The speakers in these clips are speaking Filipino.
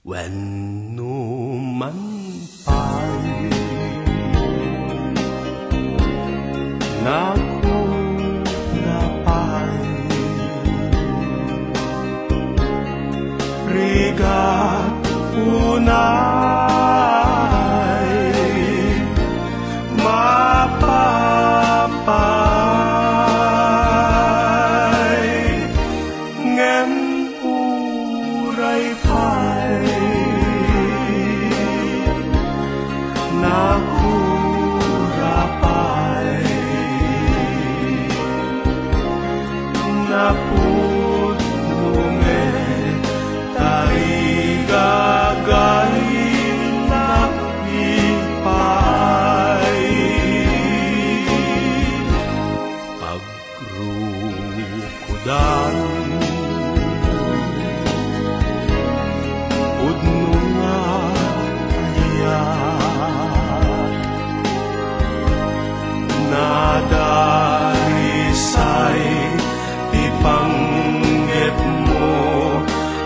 Wenno man pay nakulapay rigat unay mapapay ngem uray pay nakurapay napudnunge taigagay nakipay pagrukudan udnunga nadarisay ipanggit mo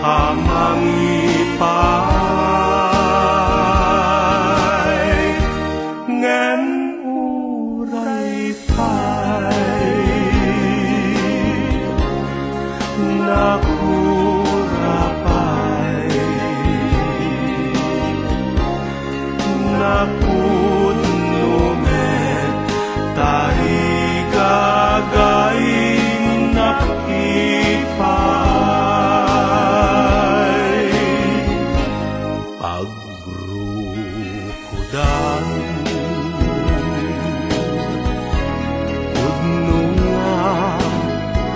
amang ipay ngen uray pay nakurapay napudnume taigagay nakipay pagrukudan udnunga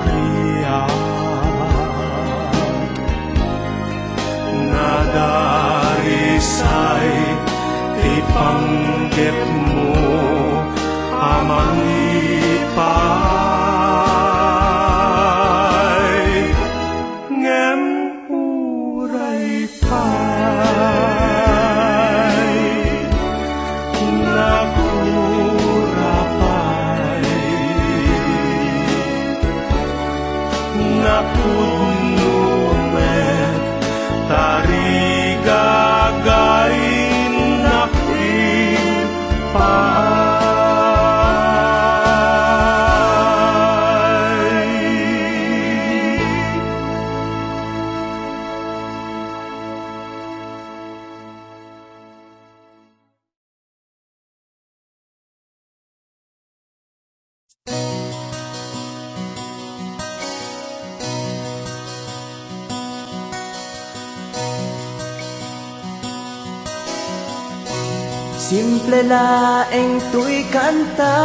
riyak nadarisay ipanggit mo amang ipay ngem uray pay nakurapay napudnumet tarigagay nakipay Simple laeng tuy kanta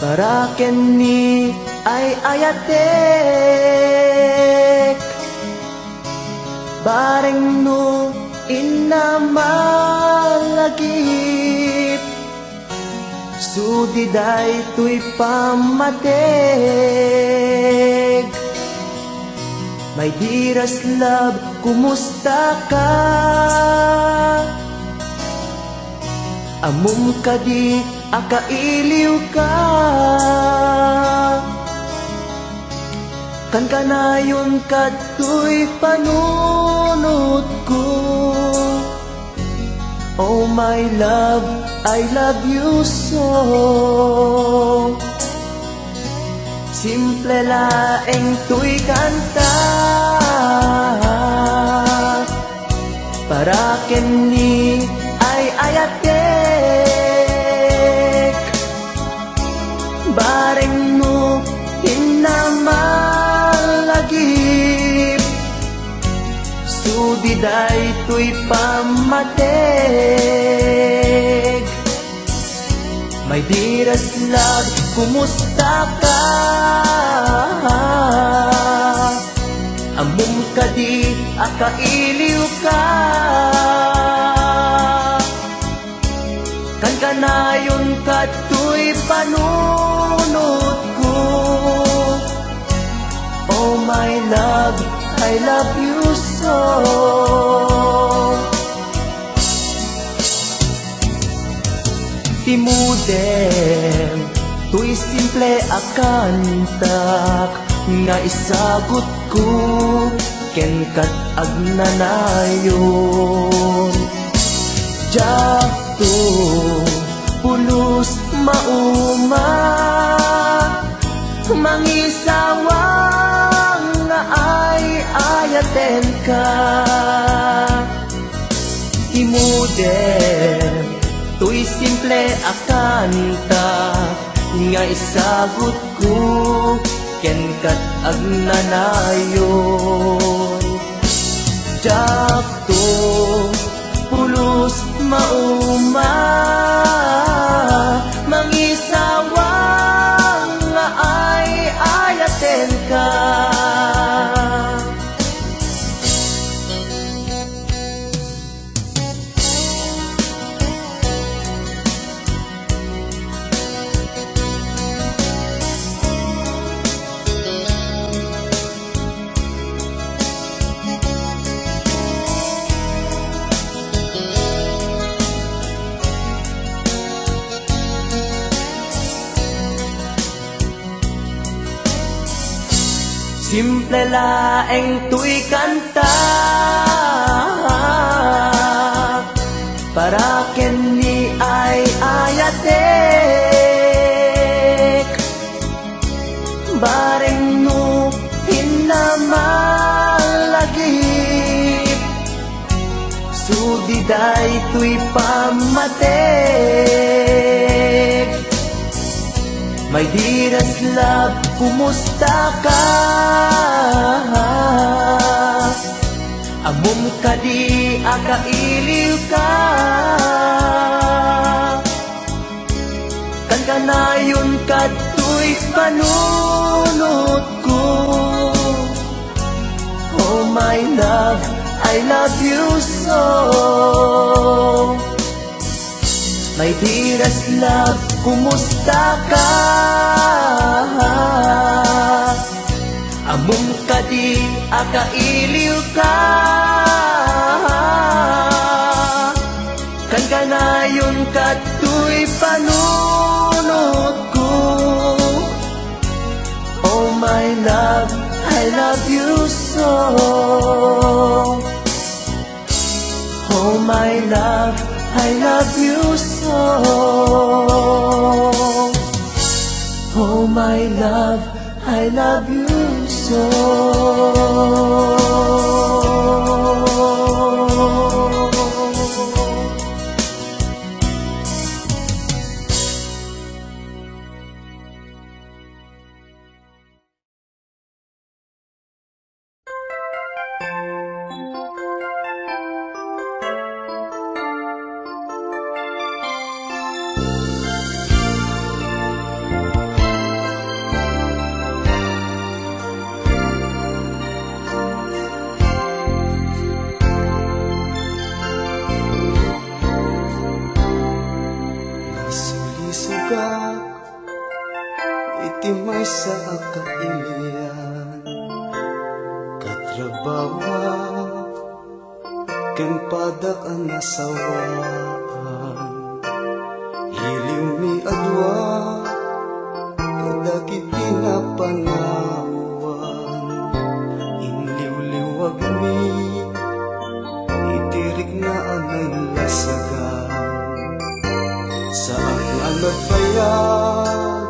para kenni ay ayatek bareng no inamalagip sudiday tuy pamateg. My dearest love, kumusta ka? Amum ka di, akailiw ka. Kan kanayon ka tuy panunod ko. Oh my love, I love you so. Simple laeng tuy kanta para kenni ay ayatek bareng no inamalagip sudiday tuy pamateg. My dearest love, kumusta ka? Amum ka di, akailiw ka. Kan kanayon ka tuy panunod ko. Oh my love, I love you so. Timudem, tuy simple akantak nga isagot ko ken kat agnanayon. Jakto pulos mauma mangisawang nga ay ayaten ka. Imudem tuy simple akanta nga isagot ko ken kat agnanayon. Jakto pulos mauma mangisawang nga ay ayaten ka. Simple laeng tuy kanta para ken ni ay ayatek bareng no hinamalagip sudiday tuy pamatek. My dearest love, kumusta ka? Amom ka di akailiw ka. Kan kanayon ka tuy panunot ko. Oh my love, I love you so. My dearest love, kumusta ka? Amom ka di akailiw ka. Kan kanayon ka tuy panunot ko. Oh my love, I love you so. Oh my love, I love you so. Oh my love, I love you so. Iti may sa akailian katrabawa ken pada ang nasawaan iliw mi adwa kadagiti pinapanawan inliw-liwag mi itirik na anay lasagan saan nga nagbayag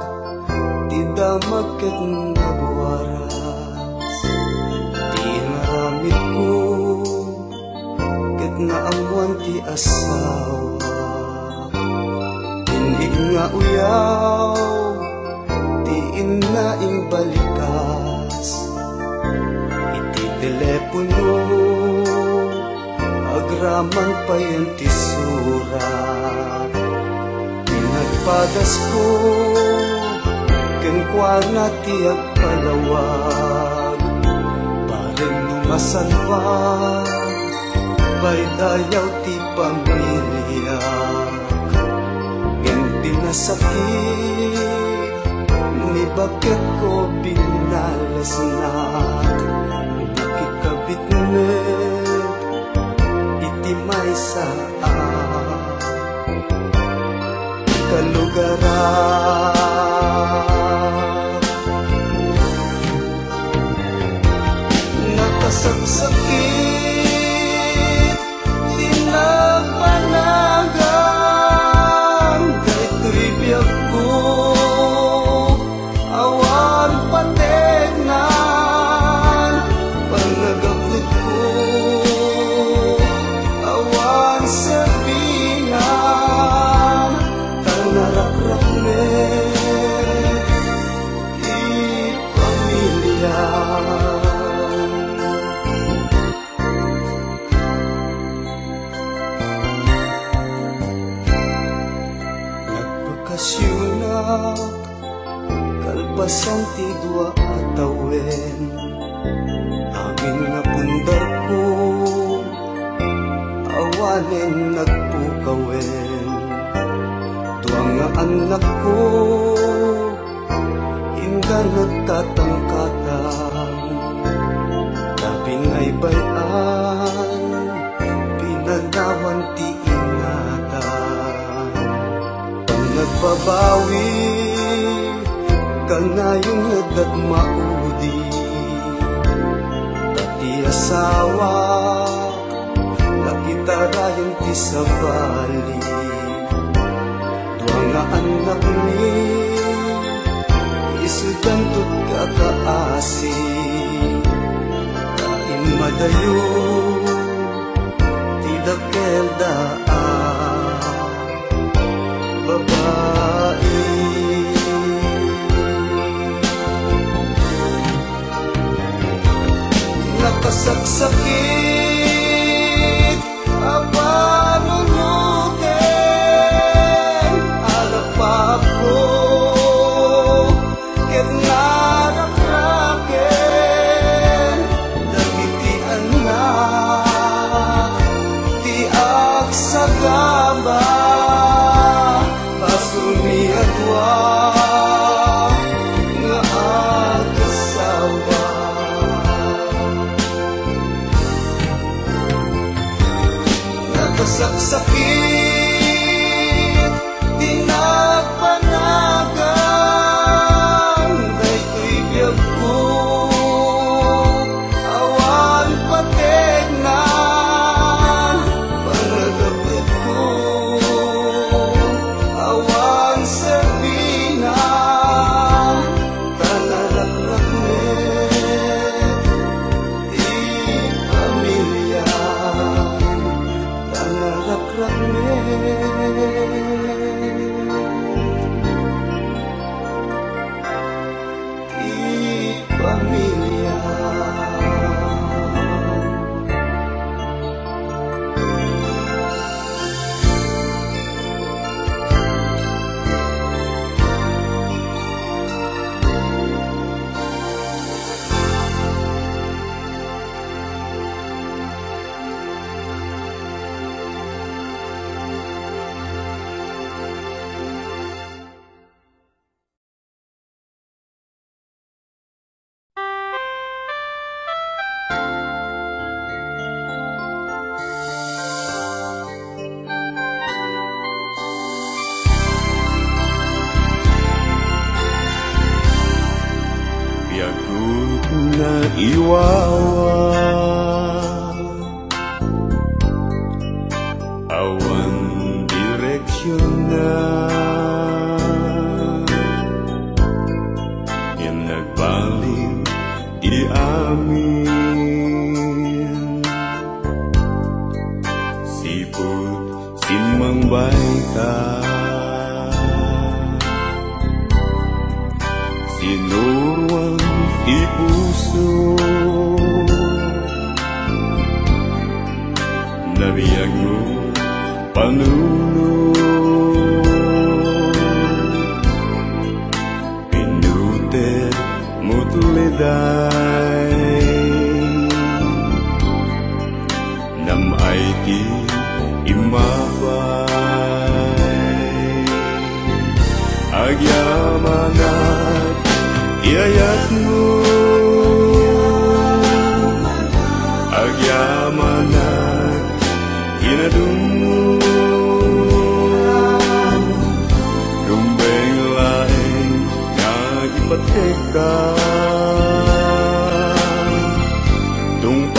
ti damag ket nagwaras ti naramid ko ket naamuan ti asawa tinig nga uyaw ti inaing balikas iti telepono agraman pa yan ti surat pinagpadas ko ken kuana ti agpalawag bareng numasalwag baydayaw ti pamilya ngem pinasakit ni bakit ko binalasnak nakikabitnet iti may saan kalugaran nakasagsakit, tinagpanagan, daytoy biyag ko, awan pategnan, panagabot ko, awan sabinan, tanarakrak me, ipamilya. Nagpakasyunak, kalpasan ti dua atawen, aming napundar ko, awanen nagpukawen. Dua nga anak ko, inda nagtatangkatan, labing ay bayan, pinanawan ti ingatan. Pag nagbabawi, kanayong nagdagmaudi, tati asawa, nakitarayan ti sa bali. Dua nga anak ni, isudan tut kakaasi, kain madayo, ti dakel daan, babae. Nakasagsakit, apanunutin, alapap ko, ket narakraken, dagiti anak, ti agsagaba, pasuni adwa, nga agasawa. Nakasagsakit, tinagpanagan, daytoy biyag ko, awan pategnan, panagabot ko, awan sabinan, tanarakrak me, ti pamilya. Tanarakrak me, ti pamilya. Biyagot na iwawa, awan direksyon na, yan nagbalik iamin, sipot simang baita, sinuruan di puso, nabiyag mo panuno, pinuter mo tuliday, namay ti imabay, agyamanat iayat mo, agyamanat inadum mo, rumbeng laeng nagipatek ka, tung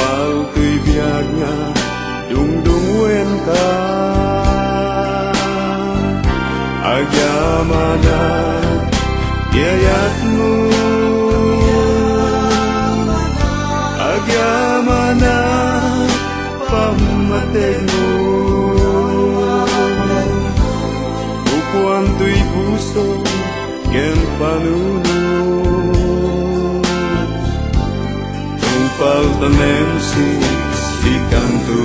paltanem si kanto.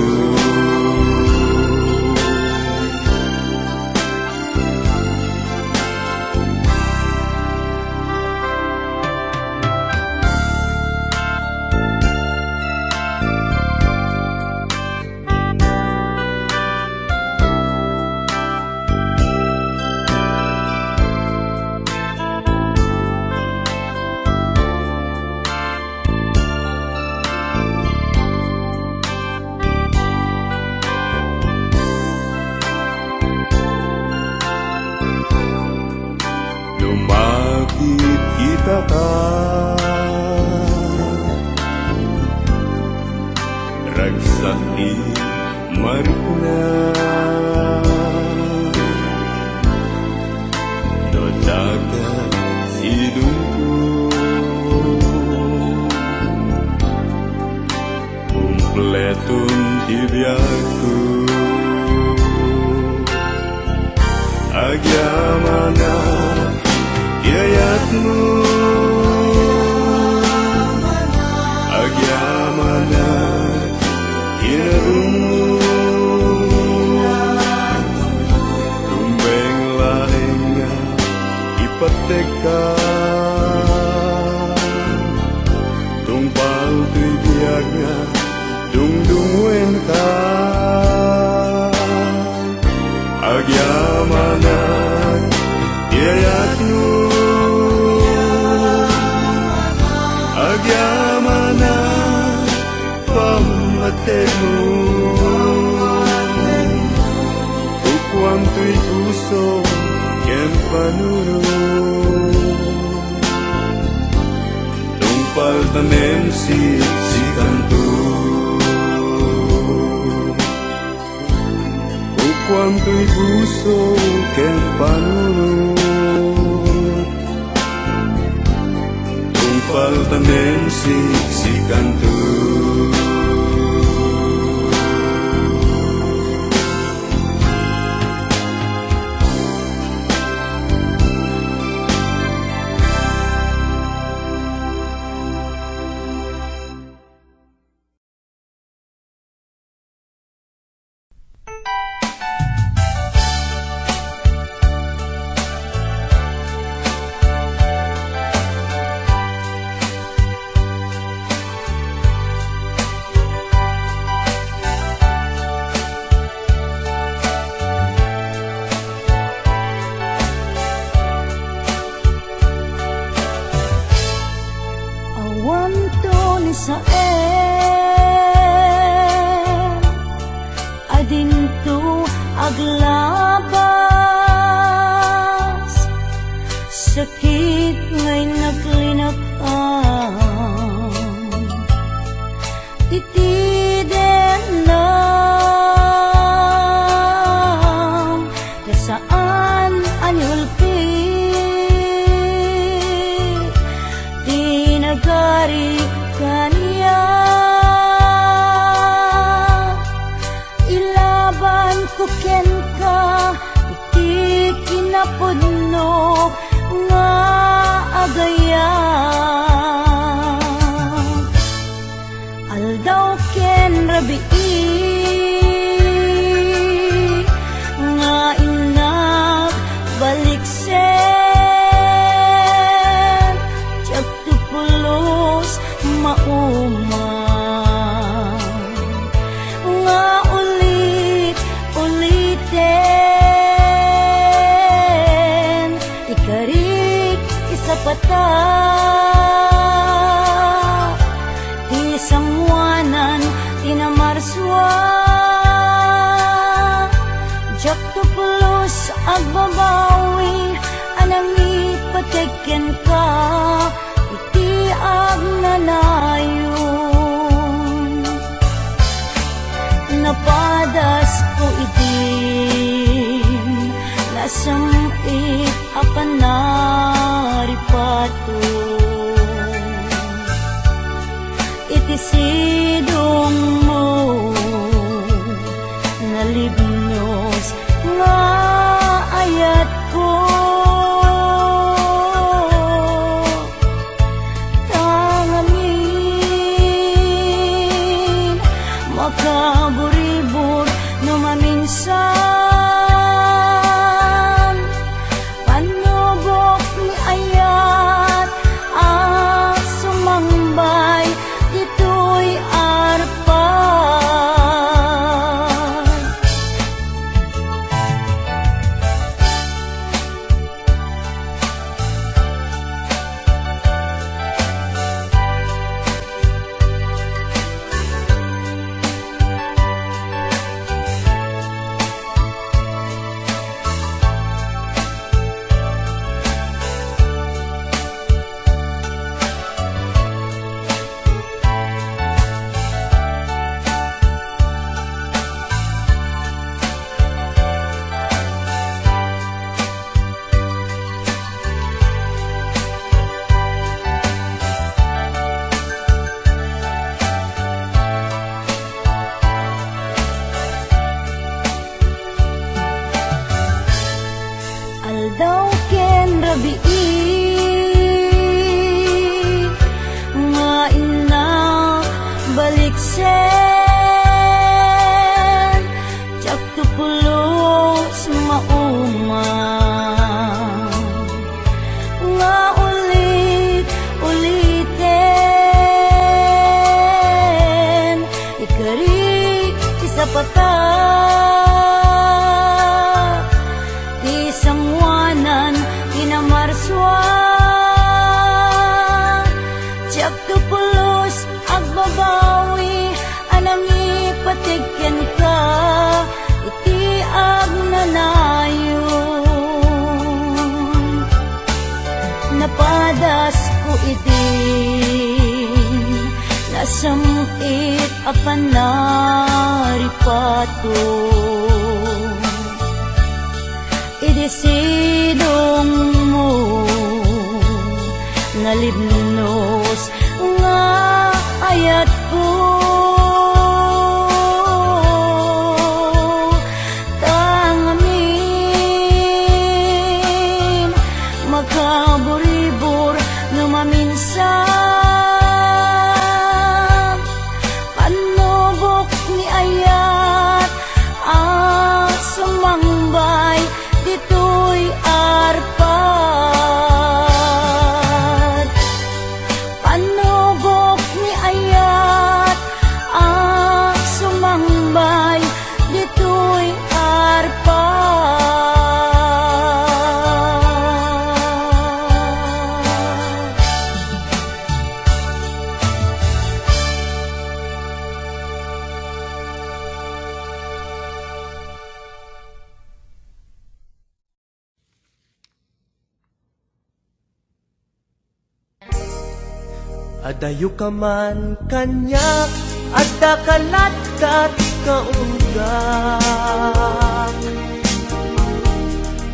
Lumapit kita ka, ragsaki marikna, no dagat silungko, kumpletong tibiyako, agyamana yayatmu, agyamana hinarungmu, tumbeng laing nga ipateka, tungpal tuibiyag nga dungdungwen ka, agyamana yayatmu, agyamana pamatemu, ukwam tu'y puso ken panunod, tungpal tanem si kanto, ukwam tu'y puso ken panunod, paltanem si kanto. Adinto aglabas, sakit ngay naglinakang, titiden lang, nasaan anyulpi, di nagari kaniya. Kuken ka, iti kinapudno nga agaya. Aldaw ken rabii, nga inak baliksen, tiyak tupulos mauma. Pata isangwanan tinamarswa, jak tupulos agbabawi, anang ipateken ka, iti agnanayon. Napadas ko itin, nasampit apan naripato, iti sidong mo nalibnos nga ayat ko. Tangamin baliksen, jak tu pulos maumang, nga ulit-ulitin, ikari isa patak, di sangwanan kinamarswan, jak tu pulos agbabawi, anang ipatigyan ka, iti agnanayon. Napadas ko itin, nasamit apan naripato, idesidong mo, nalibnos nga ayat ko, tangamin makaburibur nga maminsan, panubok ni ayat ang sumangbay dito'y arpat, panubok ni ayat ang sumangbay dito'y arpat. Adayo ka man kanya, adda kalatkat kaunggak,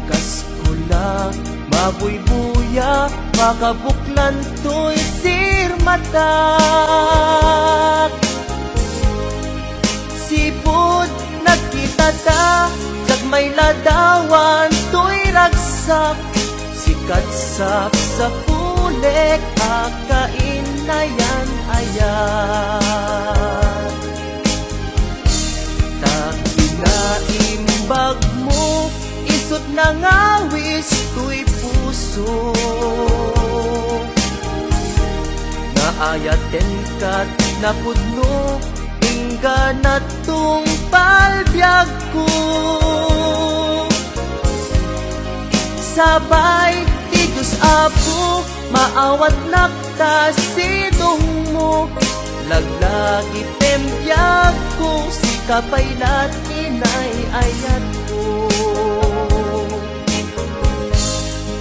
kaskula mabuybuya, makabuklan to'y sirmatak. Sipod nagkita ta, kagmay ladawan to'y ragsak, sikatsap sa pulek akain na yan ayan. Takinaimbag mo, isot na ngawis to'y puso, naayaten kat napudno, ingga na tung palbyag ko. Sabay ti Diyos Apo, maawat nakta sidong mo, laglagi tembiyag ko, si kapaylat inay ayat ko.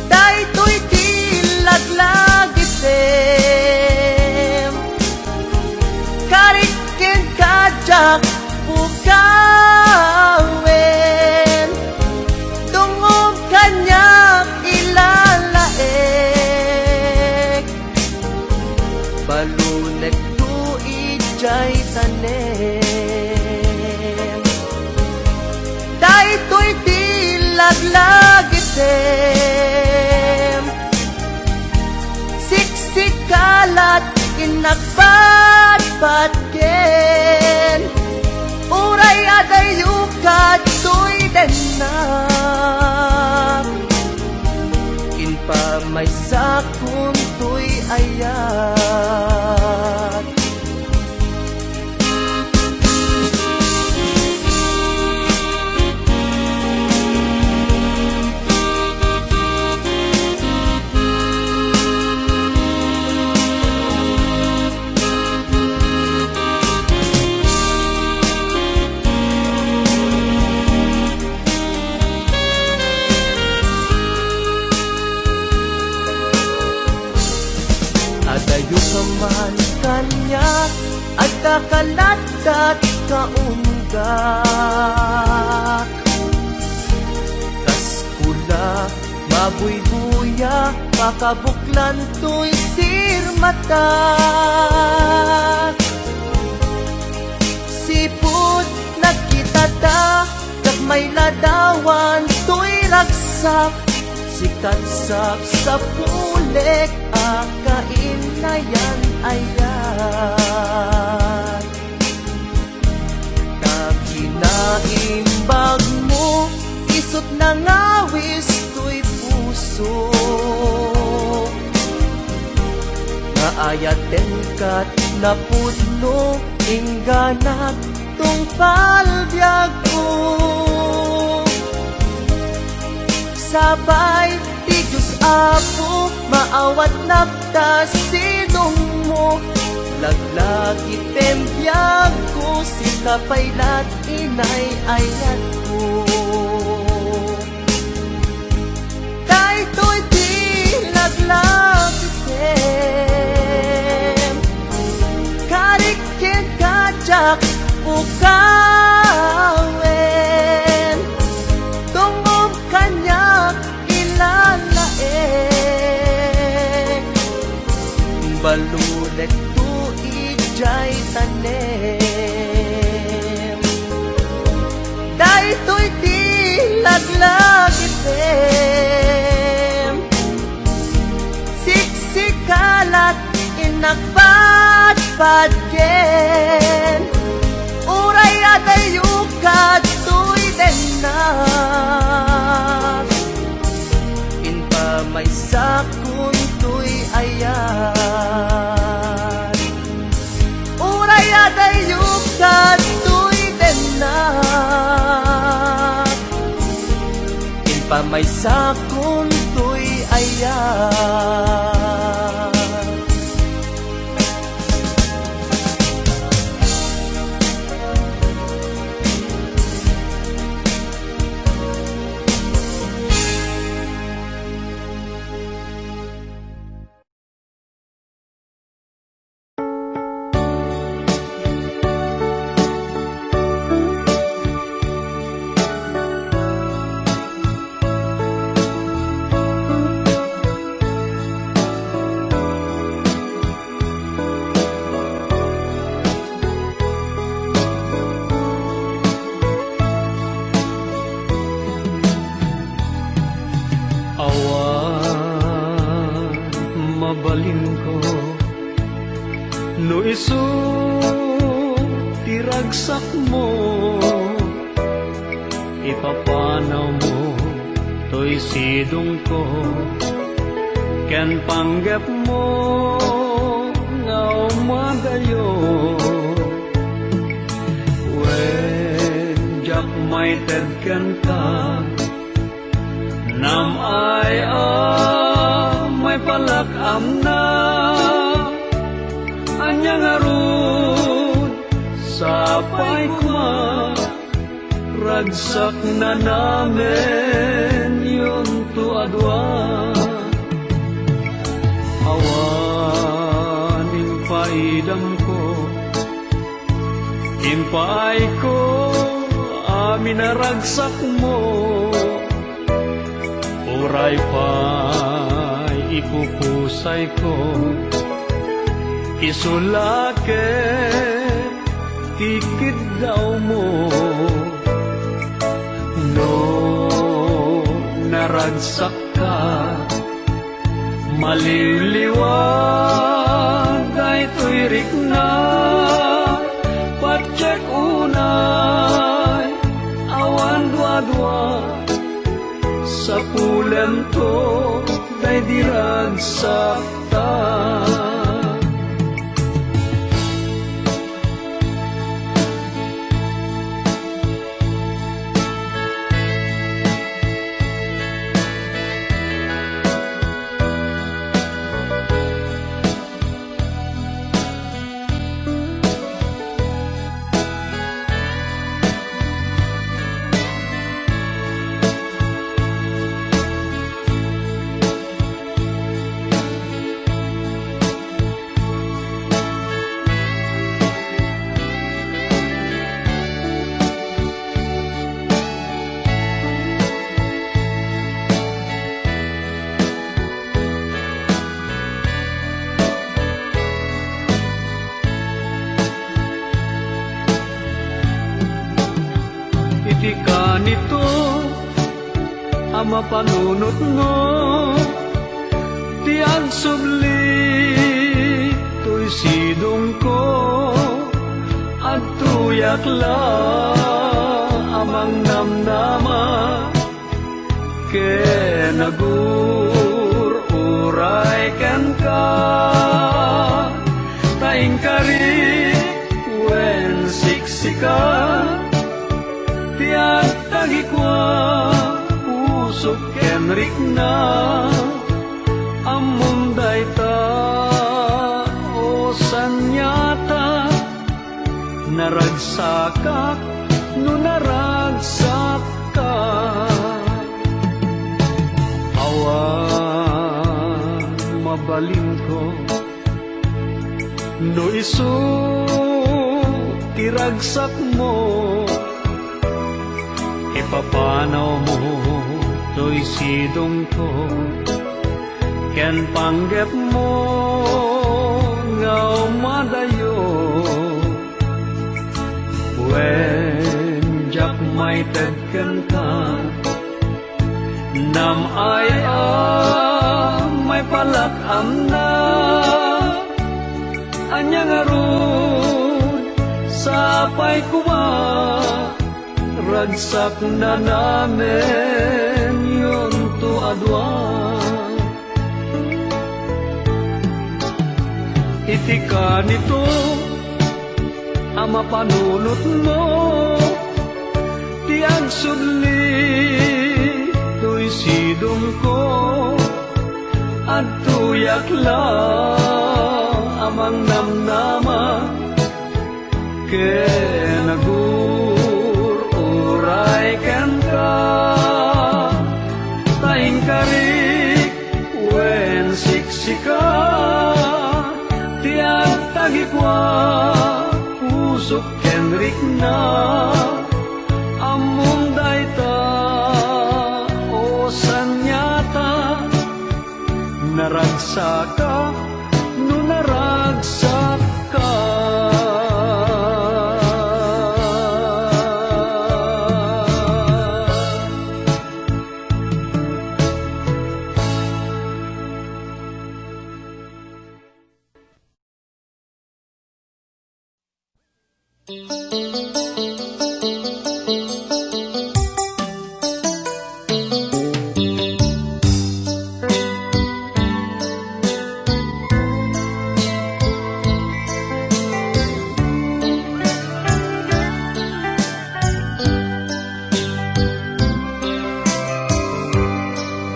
Daytoy ti laglagi tem, karikin kajak pukawen, tungog kanya ilalaek, balunek tu ijay tanem. Daytoy ti laglagi tem, siksikalat inagbatbatken, uray adayukat to'y denak, inpamay sakun to'y ayat. Adayo ka man kanya, at kakalatat kaunggak, kaskula mabuybuya, makabuklan to'y sirmatak. Sipud nagkita ta, kagmay ladawan to'y ragsak, sikatsap sa pulek akain na yan ayan. ayaten kat napuno ingganat tungpal biag ko. Sabay ti Diyos Apo maawat napta sinong mo. Laglagi tembyag ko si kapaylat inay ayat ko. Daytoy di laglagi tem karikin kajak ukawen tungom kanyak ilalaeng balulet tu ijay tanem. Daytoy di laglagi tem siksikalat inagpadpad ken uray adayukad tuy denak inpamay sakun tuy ayan uray adayukad tuy denak inpamay sakun tuy ayan. mabalin ko no isu tiragsak mo ipapanaw mo to'y sidong ko ken panggap mo nga umadayo when jak may tedken ka nam ay may palakam na anyang arun sapay kuma ragsak na namin yun tuadwa awaning paidam ko impay ko amin na ragsak mo uray pa'y ipupusay ko isulake tikid daw mo no naragsak ka maliliwag ay tuirik na patsek unay awan dua-dua sa pulan to day diragsak ta iti ka nito ama panunot mo ti agsubli to'y sidong ko at tuyak la amang namnama ke nagur uray ken ka taing kari wen siksika tiyak tagi kwa usok kenrik na among dayta o sanyata naragsakak no naragsak ka awan mabalin ko no isu tiragsak mo ipapanaw mo to'y sidong ko ken panggep mo nga umadayo wen jak may tedken ka nam ay may palakam na anyang arun sapay kuma ragsak na namin yun to adwa itika nito ama panunot mo tiang sudli to'y sidong ko at tuyak lang amang namnama kenagur uray ken ka taing karik wen siksika tiyak tagi kwa pusok kenrik na among dayta o sanyata naragsaka no naragsak ka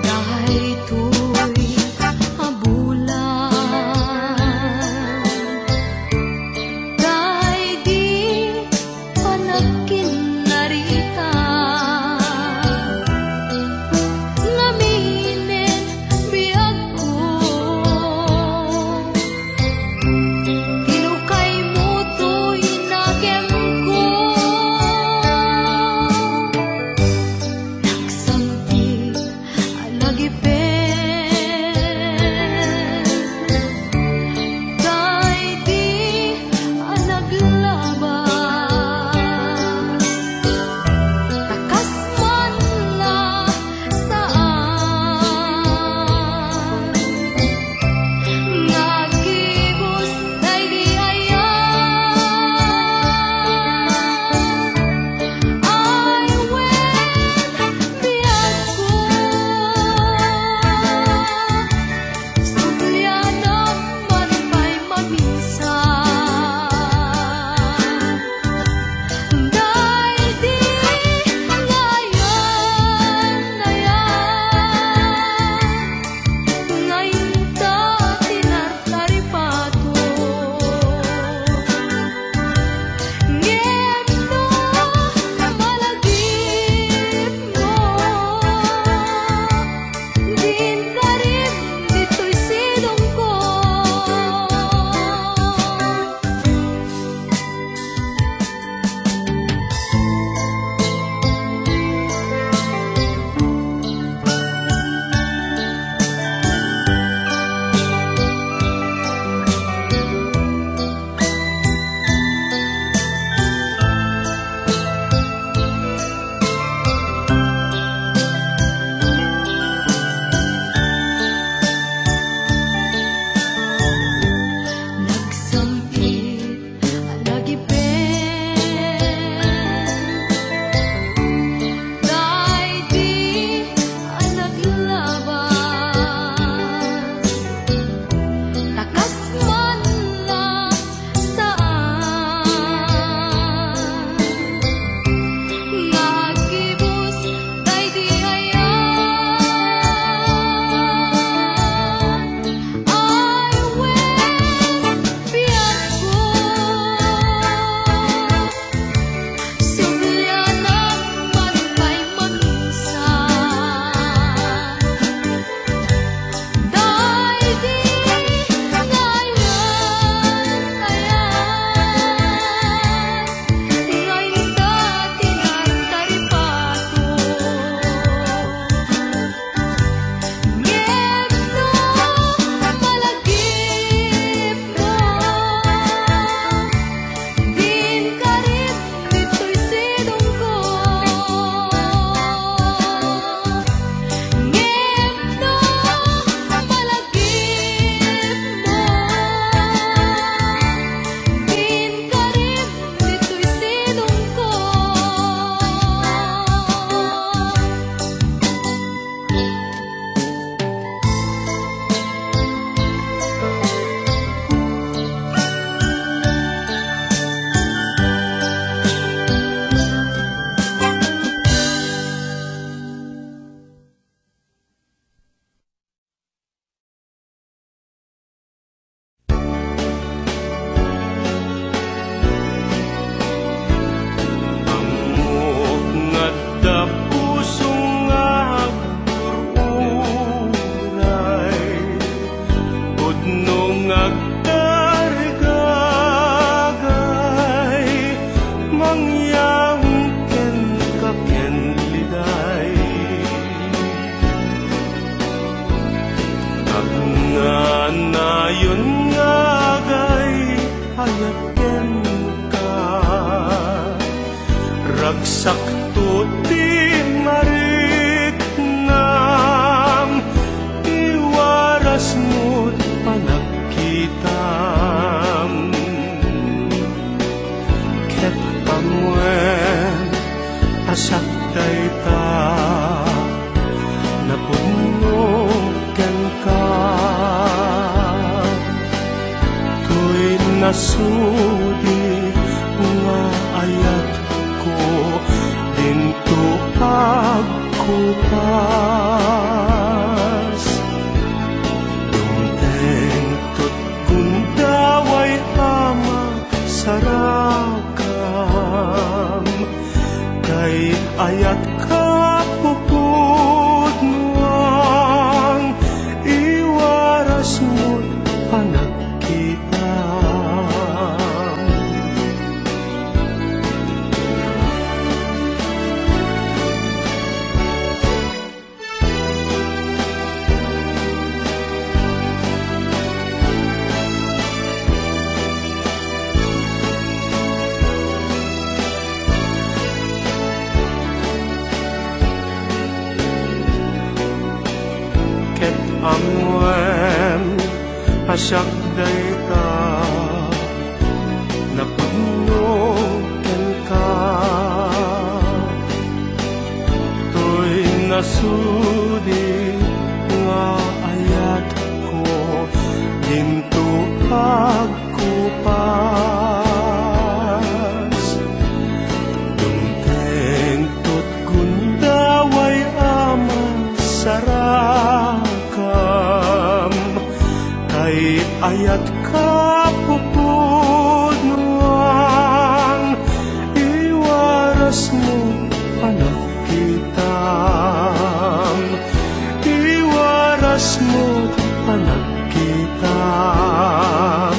Dahil to'y habulan ka. Ragsak tuti marik nam, iwaras mo't panagkitam. Ket pamwen asak dayta, napudno ken ka. Tuy nasudi nga ayat ko, dinto pagkupas. Dumteng tut kundaway ama sarakam, kay ayat ka pupudnuang, iwaras mo't panagkitam. Ket amwen asyak dayta, napudno ken ka. Tuy nasudi nga ayat ko, dinto pagkupas. Dumteng tut kundaway ama sarakam, kay ayat ka pupudnuang, iwaras mo panagkitam. Iwaras mo panagkitam.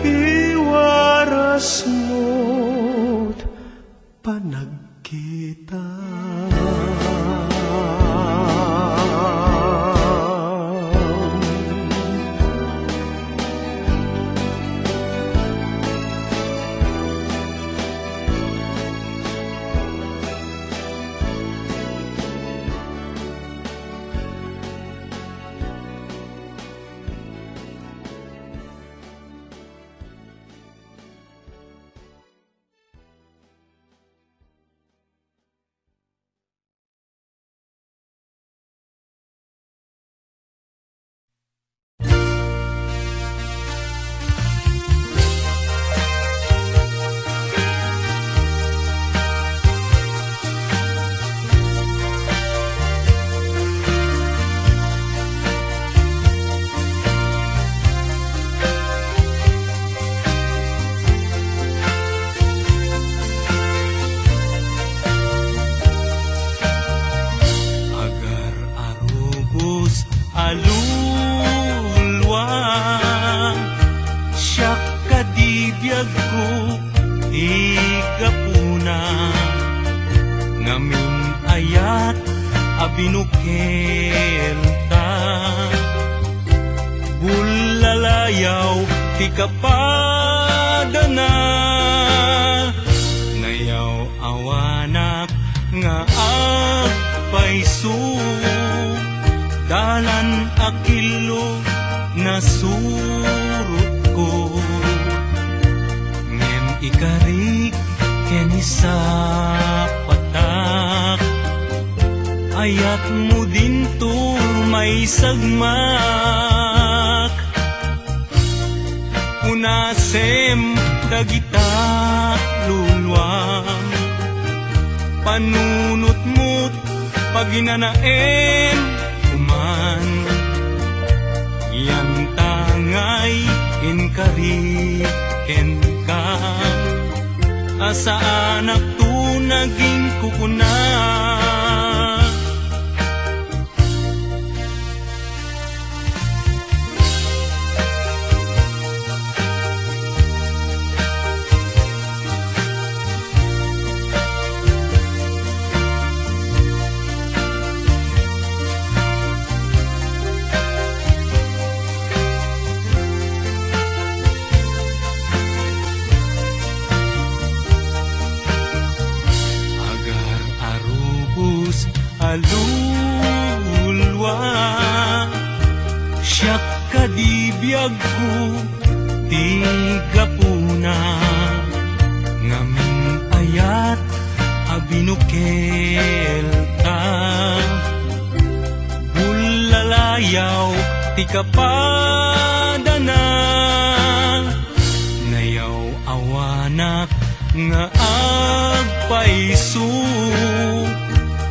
Iwaras mo panagkitam. alulwa, siya kadibiyag ko igapuna, ngamin ayat abinukelta, bulalayaw ti kapadana, ngayaw awanak nga agpaisu, dalan akilo na surut ko, ngem ikarik ken isa patak, ayat mo din to may sagmak, unasem dagita lulwam, panunot mo't paginanaen kuman, yan tangay inkari ken ka, asa anak tu naging kukuna. kaluluwa. Siya kadibiyag ko, tigapuna, ngamin ayat abinukel ta. Bulalayaw ti kapadana, nayaw awanak nga agpaisu.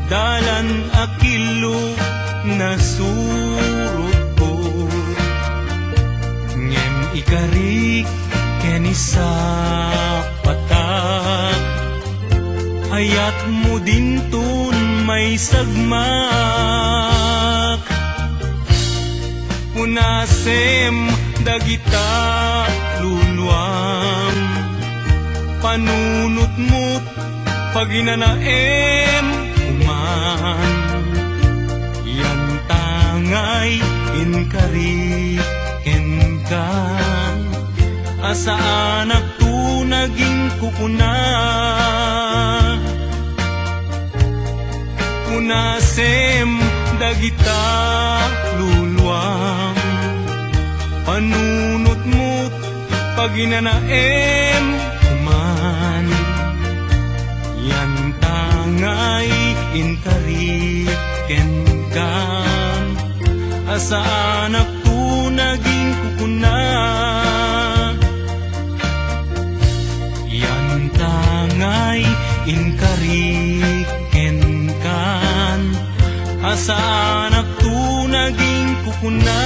Dalan akilo na surot ko, ngem ikarik kenisa patak. Ayat mo din tun may sagmak, punasem dagita luluam. Panunot mo't paginanaem uman, yan tangay inkari kenkan. Asa anak tu naging kukuna, punasem dagita luluam. Panunot mo't paginanaem uman, yan tangay inkari kenkan. Asa anak tu naging kukuna, yan tangay inkari kenkan. Asa anak tu naging kukuna.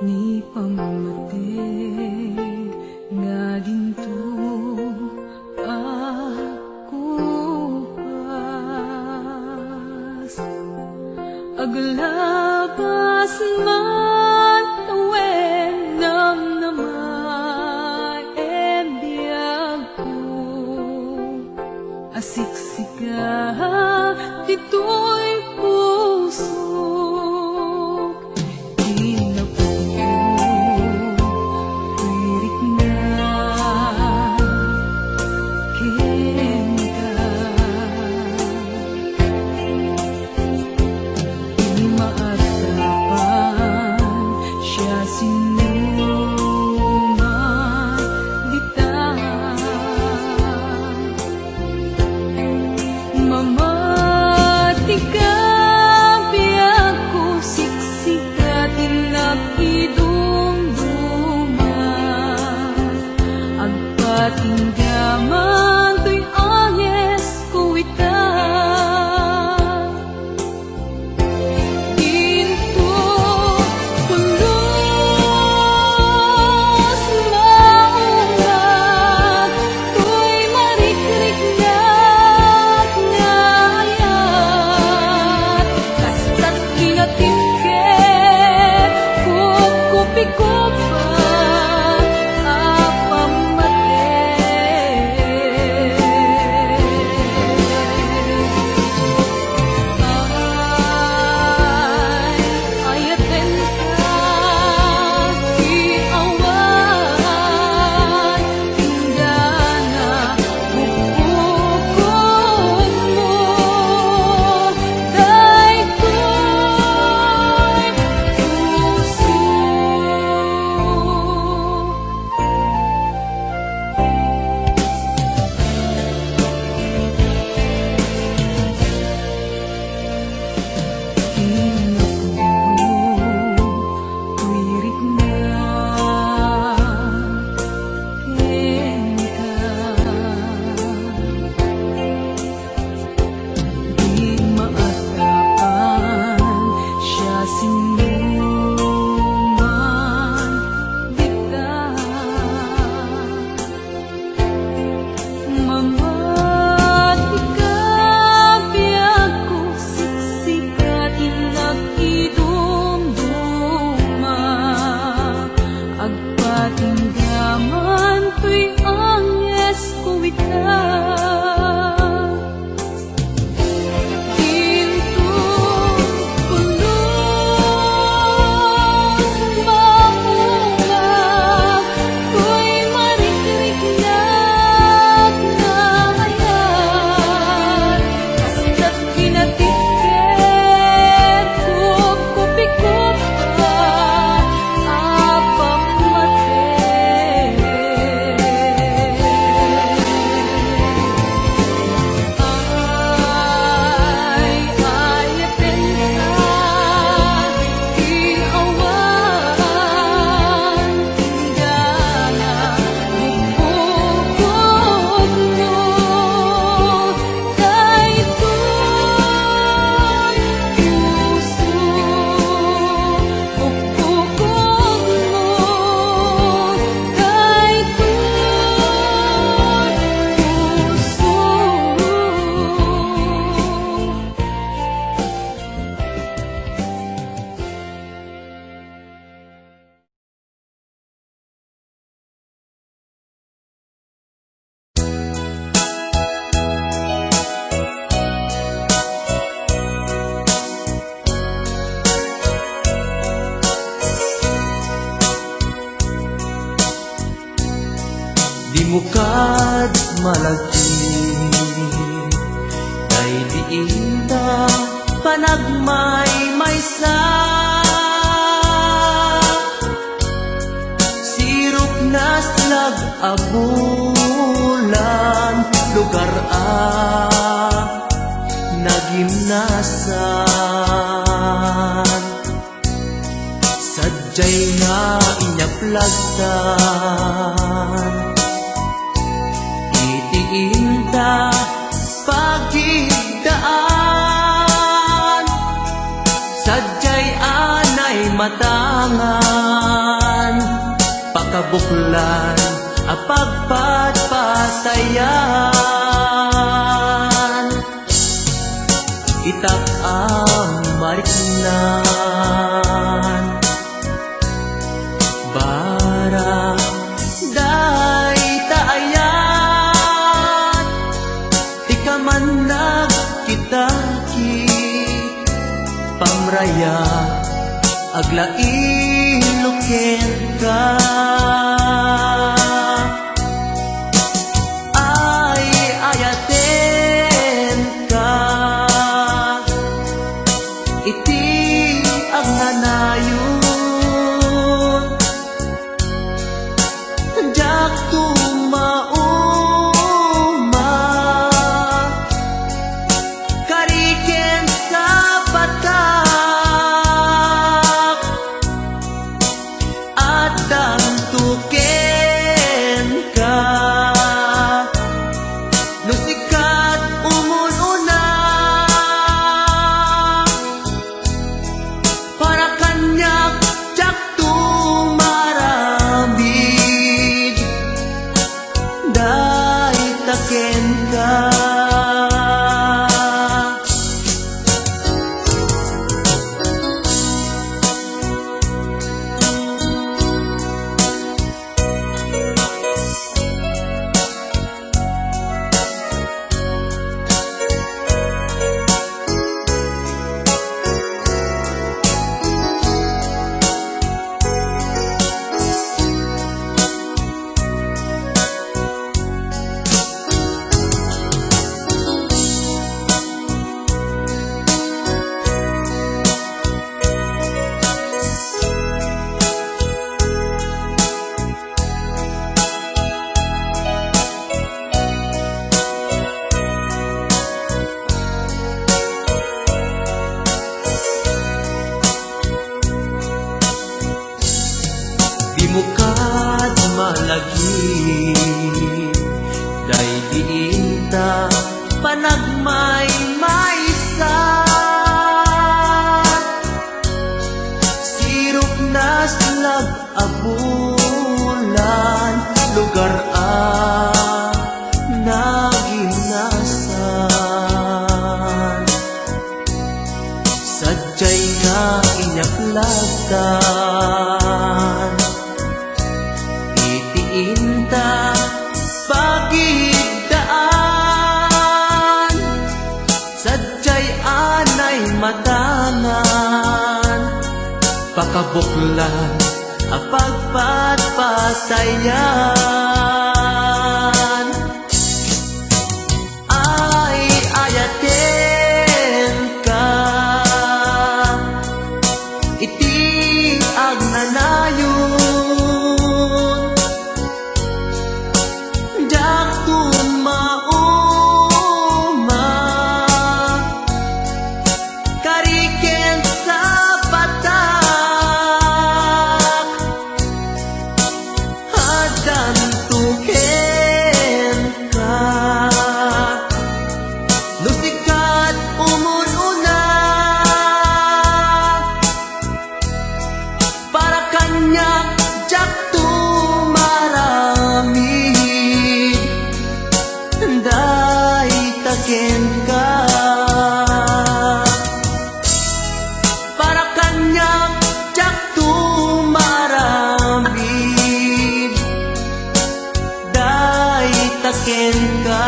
Ni pamamateg nga ginto ako pas, aglabas man awen nam namay biyag ko, asiksika dito'y puso. Mamatika malagi kay diin ta panagmaymaysa sirok na slag abulan lugar nagimnasan sadyay nga inyaplagtan itiin ta pagigdaan sadyay anay matangan pakabuklan apagpatpatayan itak ang mariknan bara day taayat di ka man nagkitaki pamraya aglain luker ka ay ayaten ka iti ang nanayon jak tumauma kariken sa patak at damtuken ka nusikat umununa para kanyak jak tumarambig day taken ka di mukad malagi day diin ta panagmaymaysa sirok na slag abulan lugar nagimnasan sadyay nga inyaplagtan itiin ta pagigdaan sadyay anay matangan pakabuklan apagpatpatayan ay ayaten ka iti ang nanayon jak tumauma kariken sa patak hadam tuken ka nusikat umununa para kanyak jak tumaramid day taken ka para kanyak jak tumaramid day taken ka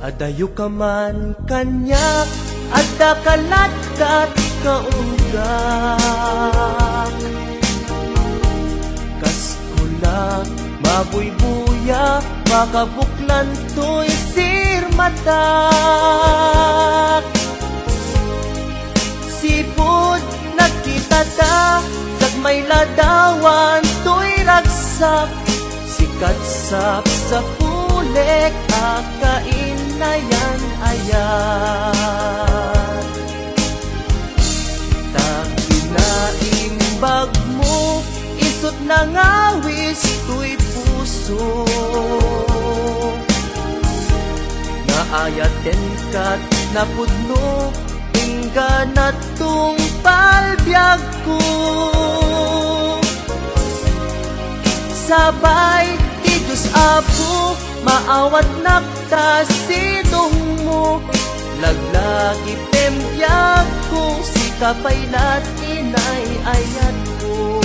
Adayo ka man kanyak, adda kalatkat kaunggak. Kas kulak, mabuybuya, makabuklan to'y sirmatak. Sipod nakita ta, may ladawan to'y ragsak. Sikat sap sa pulek, akain na yan ayan. Takinaimbag mo, isot na ngawis to'y puso. Naayaten kat napudno, ingga na tung palbyag ko. Sabay ti Diyos Apo, maawat nakta sidong mo. Laglagi pembiyag ko, si kapaylat inay ayat ko.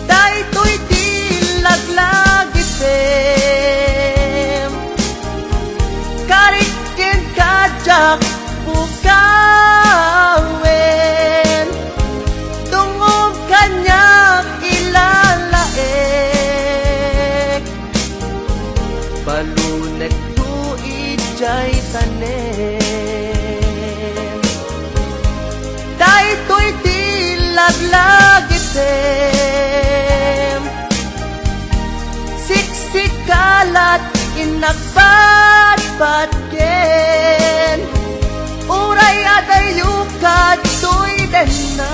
Daytoy di laglagi pem, karikin kajak bukawen. Tungog kanyak ilalaek, balunek tu ijay tanem. Daytoy di laglagitem, siksikalat inagbatbatken. Uray adayukat to'y denak,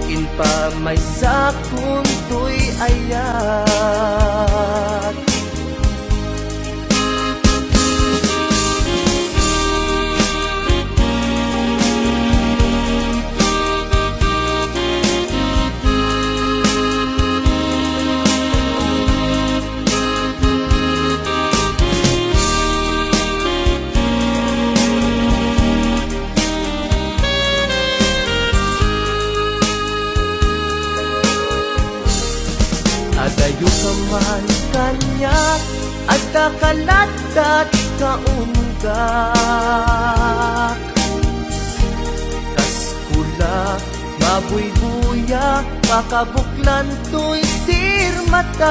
inpa may sakun to'y ayat. Adayo ka man kanyak, adda kalatkat kaunggak. Kas kula, mabuybuya, makabuklan to'y sirmatak.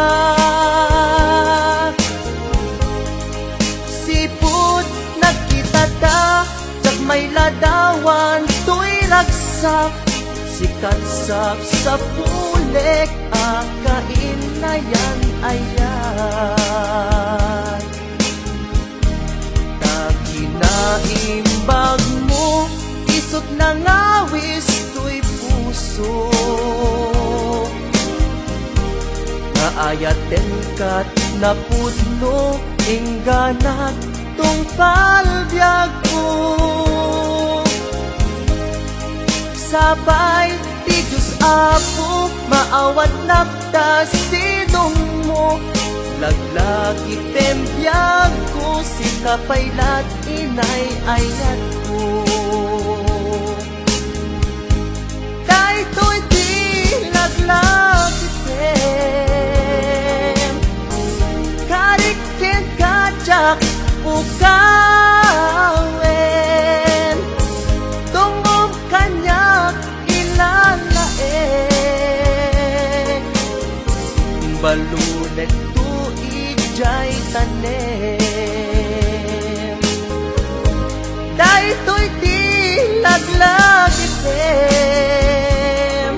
Sipod nakita ta, jak may ladawan to'y ragsak. Sikat sap sa pulek, akain na yan ayan. Takinaimbag mo, isot na ngawis to'y puso. Naayaten kat napudno, ingganat tong palbyag ko. Sabay ti Diyos Apo, maawat nakta sidong mo. Laglagi tembiyag ko, si kapaylat inay ayat ko. Daytoy di laglagi tem, karikin kajak bukawen. Tungog kanyak ilalaek, balunek tu ijay tanem. Daytoy di laglagi tem,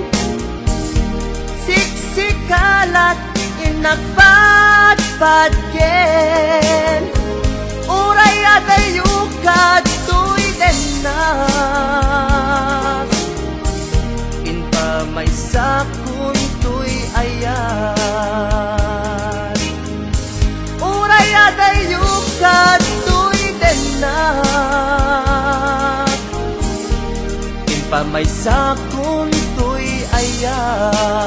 siksikalat inagbatbatken. Uray adayukat to'y denak, inpa may sakun to'y ayat. Uray adayukat to'y denak, inpa may sakun to'y ayat.